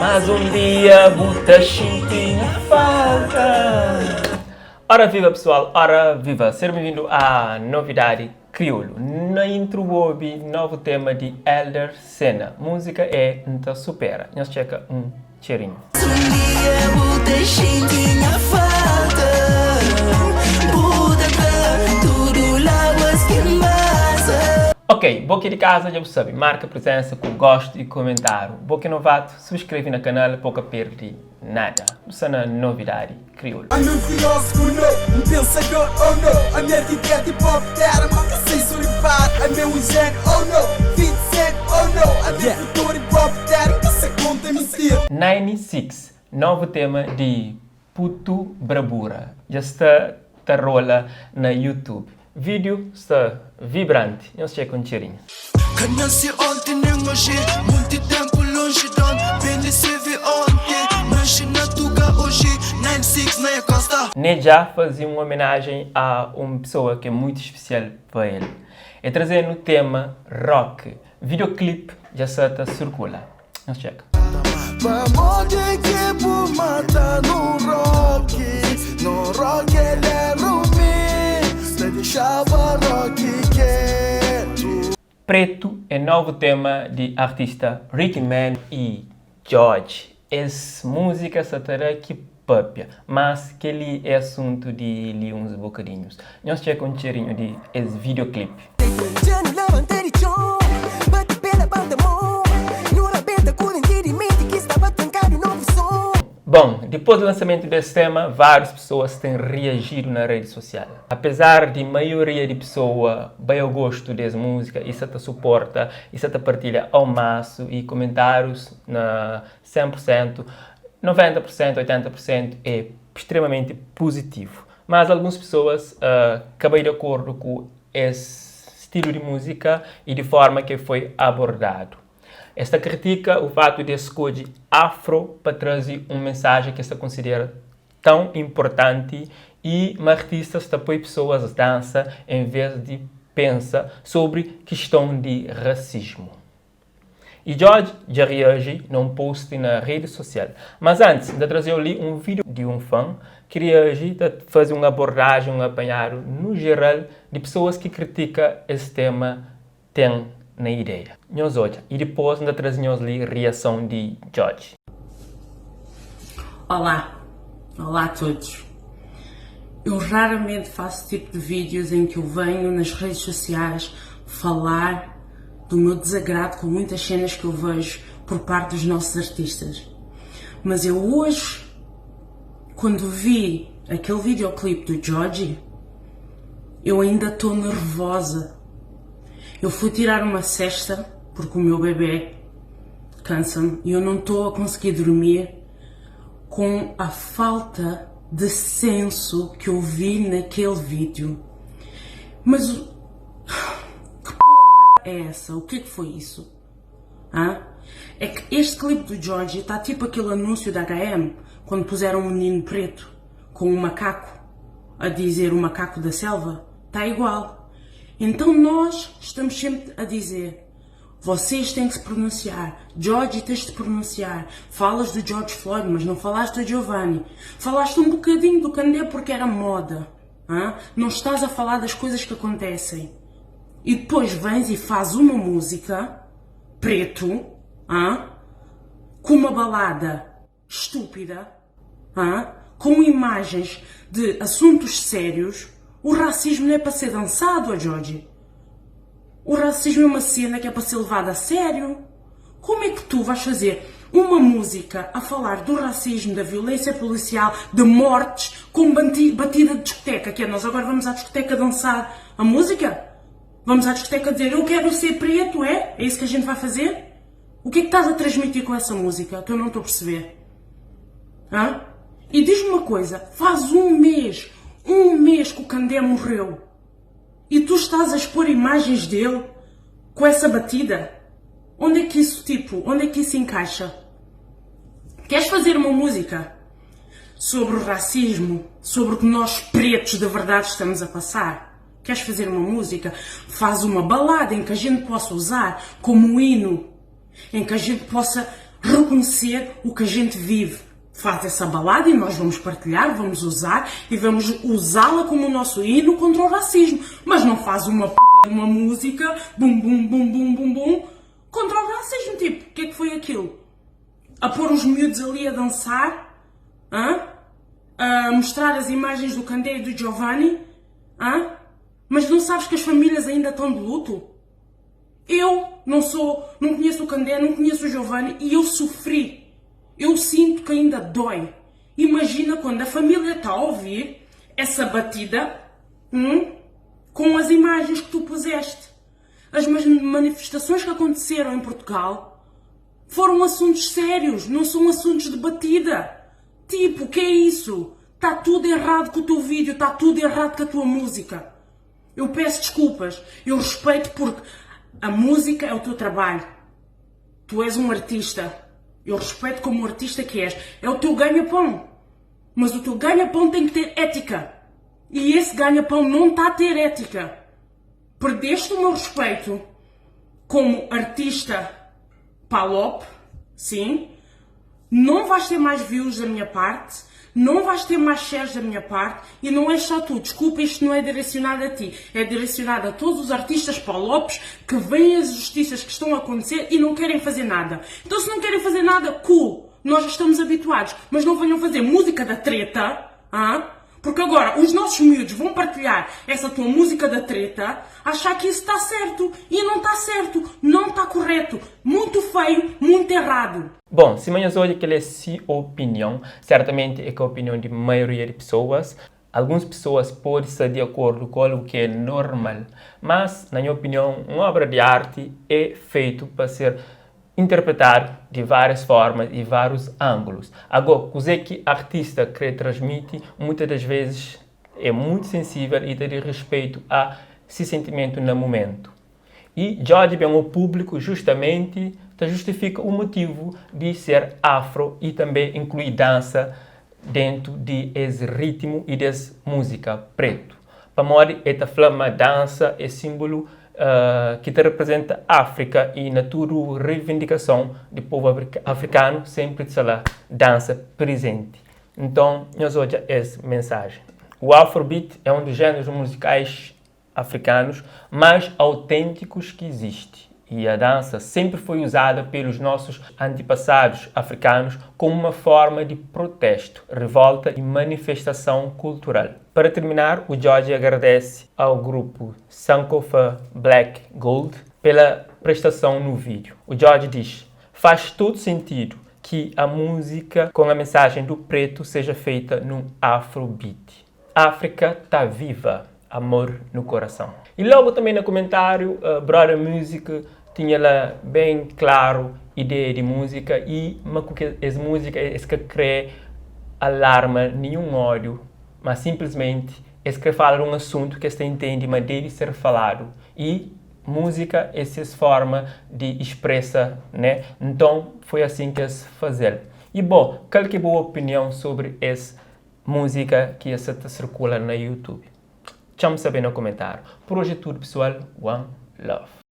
Mas um dia buta tinha falta. Ora viva pessoal, ora viva, seja bem-vindo à novidade Crioulo. Na intro houve novo tema de Elder Senna. Música é Nta Supera. Nós checa um cheirinho. Um dia buta tinha falta. Ok, boca de casa já sabe, marca presença com gosto e comentário. Boca novato, subscreve no canal, pouca perde nada. Isso na novidade Crioulo. I'm um filósofo, não, um pensador, oh não. A minha vida é tipo optar, nunca sei surfar. A meu ingênuo, oh não, 20 cent, oh não. A minha futuro e optar, que se conta mentira. 96, novo tema de Puto Brabura. Já está rola na YouTube. Vídeo está vibrante. Eu sei com cheirinho. Canhão-se ontem, nem hoje. Muito tempo longe de onde. Bem se vê ontem. Mas na tuga hoje. 96 na costa. Neja fazia uma homenagem a uma pessoa que é muito especial para ele. É trazendo o tema rock. Videoclipe já está circula. Vamos checar. Vamos de que por matar no rock. No rock ele é rumi. Se deixava rock quieto. Preto é novo tema de artista Ricky Man e George. Essa música se terá que papia, mas que ele é assunto de li uns bocadinhos. Nós chega um cheirinho de esse videoclipe. Bom, depois do lançamento desse tema, várias pessoas têm reagido na rede social. Apesar de maioria de pessoas bem ao gosto dessa música, isso te suporta, isso te partilha ao máximo e comentários na 100%, 90%, 80% é extremamente positivo. Mas algumas pessoas acabam de acordo com esse estilo de música e de forma que foi abordado. Esta critica o fato de escolher afro para trazer uma mensagem que se considera tão importante e uma artista está apoia pessoas a dança em vez de pensar sobre questão de racismo. E George já reage num post na rede social. Mas antes de trazer ali um vídeo de um fã que reage a fazer uma abordagem, um apanhado no geral de pessoas que criticam esse tema tem na ideia. Nós olha e depois ainda trazemos ali a reação de George. Olá a todos. Eu raramente faço tipo de vídeos em que eu venho nas redes sociais falar do meu desagrado com muitas cenas que eu vejo por parte dos nossos artistas. Mas eu hoje, quando vi aquele videoclipe do George, eu ainda estou nervosa. Eu fui tirar uma cesta porque o meu bebê cansa-me e eu não estou a conseguir dormir com a falta de senso que eu vi naquele vídeo. Mas que porra é essa? O que foi isso? É que este clipe do George está tipo aquele anúncio da H&M quando puseram um menino preto com um macaco a dizer o macaco da selva. Está igual. Então nós estamos sempre a dizer, vocês têm que se pronunciar, George tens de pronunciar, falas do George Floyd, mas não falaste do Giovanni, falaste um bocadinho do Kandé porque era moda, não estás a falar das coisas que acontecem. E depois vens e fazes uma música, preto, com uma balada estúpida, com imagens de assuntos sérios. O racismo não é para ser dançado, George. O racismo é uma cena que é para ser levada a sério. Como é que tu vais fazer uma música a falar do racismo, da violência policial, de mortes, com batida de discoteca? Que é, nós agora vamos à discoteca dançar a música? Vamos à discoteca dizer, eu quero ser preto, é? É isso que a gente vai fazer? O que é que estás a transmitir com essa música? Que eu não estou a perceber. E diz-me uma coisa, faz um mês que o Kandé morreu e tu estás a expor imagens dele com essa batida? Onde é que isso encaixa? Queres fazer uma música sobre o racismo, sobre o que nós pretos de verdade estamos a passar? Queres fazer uma música? Faz uma balada em que a gente possa usar como hino, em que a gente possa reconhecer o que a gente vive. Faz essa balada e nós vamos partilhar, vamos usar e vamos usá-la como o nosso hino contra o racismo. Mas não faz uma p*** de uma música, bum bum bum bum bum bum, contra o racismo. Tipo, o que é que foi aquilo? A pôr os miúdos ali a dançar? A mostrar as imagens do Candé e do Giovanni? Mas não sabes que as famílias ainda estão de luto? Eu não conheço o Candé, não conheço o Giovanni e eu sofri. Eu sinto que ainda dói. Imagina quando a família está a ouvir essa batida com as imagens que tu puseste. As manifestações que aconteceram em Portugal foram assuntos sérios, não são assuntos de batida. Tipo, o que é isso? Está tudo errado com o teu vídeo, está tudo errado com a tua música. Eu peço desculpas, eu respeito porque a música é o teu trabalho. Tu és um artista. Eu respeito como artista que és. É o teu ganha-pão. Mas o teu ganha-pão tem que ter ética. E esse ganha-pão não está a ter ética. Perdeste o meu respeito como artista Palop, sim. Não vais ter mais views da minha parte. Não vais ter mais shares da minha parte. E não é só tu. Desculpa, isto não é direcionado a ti. É direcionado a todos os artistas Palopes que veem as justiças que estão a acontecer e não querem fazer nada. Então se não querem fazer nada, cool. Nós já estamos habituados. Mas não venham fazer música da treta. Porque agora os nossos miúdos vão partilhar essa tua música da treta, achar que isso está certo. E não está certo. Não está correto. Muito feio, muito errado. Bom, se manhãs hoje que é sua opinião, certamente é que a opinião de maioria de pessoas. Algumas pessoas podem estar de acordo com o que é normal, mas, na minha opinião, uma obra de arte é feita para ser interpretado de várias formas e vários ângulos. Agora, o que o artista quer transmitir, muitas das vezes é muito sensível e tem respeito a esse sentimento no momento. E George bem o público justamente justifica o motivo de ser afro e também incluir dança dentro de esse ritmo e dessa música preto. Para mim, esta flama dança é símbolo que te representa a África e na tua reivindicação do povo africano sempre será dança presente. Então, nós hoje essa mensagem. O Afrobeat é um dos gêneros musicais africanos mais autênticos que existe. E a dança sempre foi usada pelos nossos antepassados africanos como uma forma de protesto, revolta e manifestação cultural. Para terminar, o George agradece ao grupo Sankofa Black Gold pela prestação no vídeo. O George diz: faz todo sentido que a música com a mensagem do preto seja feita no Afrobeat. África tá viva. Amor no coração. E logo também no comentário, Brother Music tinha lá bem claro ideia de música e essa música é que cria alarma, nenhum ódio, mas simplesmente é que fala um assunto que você entende, mas deve ser falado. E música é essa forma de expressar, né? Então foi assim que se fazer. E bom, qual que é a boa opinião sobre essa música que circula no YouTube? Deixa-me saber no comentário. Por hoje é tudo, pessoal. One love.